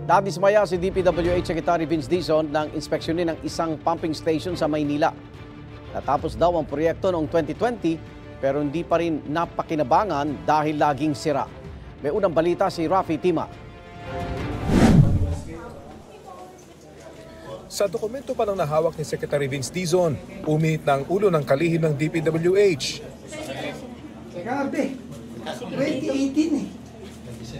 Nadismaya si DPWH Secretary Vince Dizon nang inspeksyonin ng isang pumping station sa Maynila. Natapos daw ang proyekto noong 2020 pero hindi pa rin napakinabangan dahil laging sira. May unang balita si Rafi Tima. Sa dokumento pa nang nahawak ni Secretary Vince Dizon, uminit na ang ulo ng kalihim ng DPWH. Grabe, 2018 eh.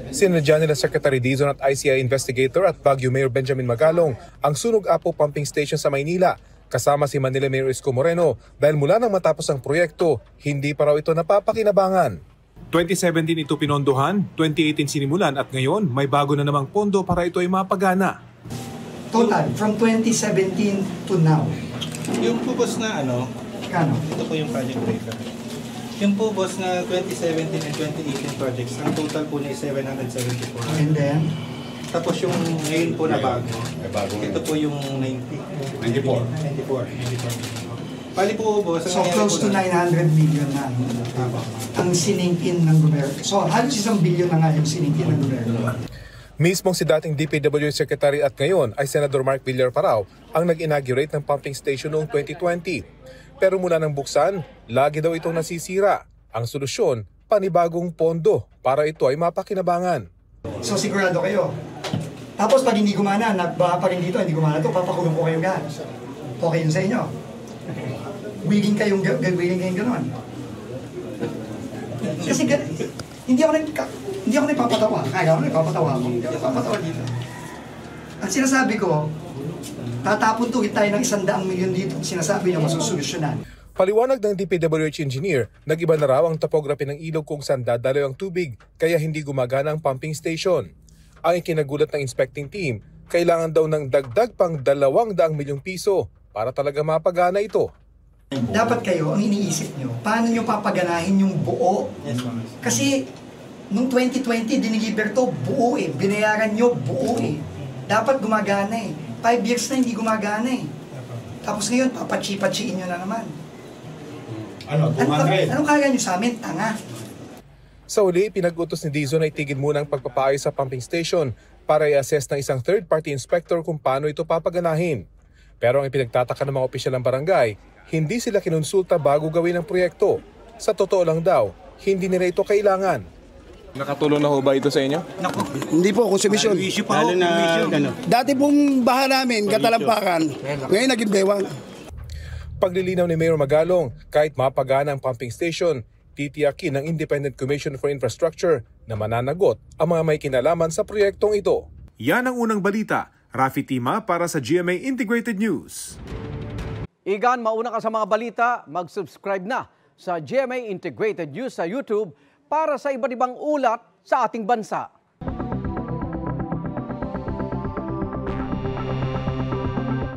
Sinadya nila Secretary Dizon at ICI investigator at Baguio Mayor Benjamin Magalong ang Sunog Apo Pumping Station sa Maynila kasama si Manila Mayor Isko Moreno dahil mula nang matapos ang proyekto, hindi pa raw ito napapakinabangan. 2017 ito pinondohan, 2018 sinimulan at ngayon may bago na namang pondo para ito ay mapagana. Total, from 2017 to now. Yung po boss na Kano? ito po yung project breaker. Yung po boss na 2017 and 2018 projects, ang total po na is 774. And then? Tapos yung ngayon po na bago, ito po yung 94. Bali po boss, So close to 900 million na ang siningkin ng gobyerno. So halos 1 billion na nga yung siningkin ng gobyerno. Mismong si dating DPWH Secretary at ngayon ay Senador Mark Villar Parao ang nag-inaugurate ng pumping station noong 2020. Pero mula nang buksan, lagi daw itong nasisira. Ang solusyon, panibagong pondo para ito ay mapakinabangan. So sigurado kayo. Tapos pag hindi gumana, nagbaha pa rin dito, hindi gumana to, papakulong ko kayo agad. Okay yun sa inyo. Willing kayong gano'n. Kasi hindi ako nagpapatawa. Kaya ako nagpapatawa ako. Hindi ako nagpapatawa dito. At sinasabi ko, tatapon tuwid tayo ng 100 milyon dito. Sinasabi niya masusolusyonan. Paliwanag ng DPWH engineer, nag-iba na raw ang topography ng ilog kung saan dadaloy ang tubig, kaya hindi gumagana ang pumping station. Ang ikinagulat ng inspecting team, kailangan daw ng dagdag pang 200 milyong piso para talaga mapagana ito. Dapat kayo, ang iniisip nyo, paano nyo papaganahin yung buo? Kasi nung 2020, diniliver to buo eh. Binayaran nyo buo eh. Dapat gumagana eh. 5 years na hindi gumagana eh. Tapos ngayon, papatsi-patsiin nyo na naman. Anong kaya nyo sa amin? Tanga. Sa uli, pinag-utos ni Dizon ay tigil muna ang pagpapaayos sa pumping station para i-assess ng isang third-party inspector kung paano ito papaganahin. Pero ang ipinagtataka ng mga opisyal ng barangay, hindi sila kinonsulta bago gawin ang proyekto. Sa totoo lang daw, hindi nila ito kailangan. Nakatulong na ho ba ito sa inyo? Hindi po, konsumisyon. Dati pong baha namin, katalampakan. Ngayon naging bewang. Paglilinaw ni Mayor Magalong, kahit mapagana ang pumping station, titiyakin ng Independent Commission for Infrastructure na mananagot ang mga may kinalaman sa proyektong ito. Yan ang unang balita. Rafi Tima para sa GMA Integrated News. Igan, mauna ka sa mga balita, mag-subscribe na sa GMA Integrated News sa YouTube para sa iba't ibang ulat sa ating bansa.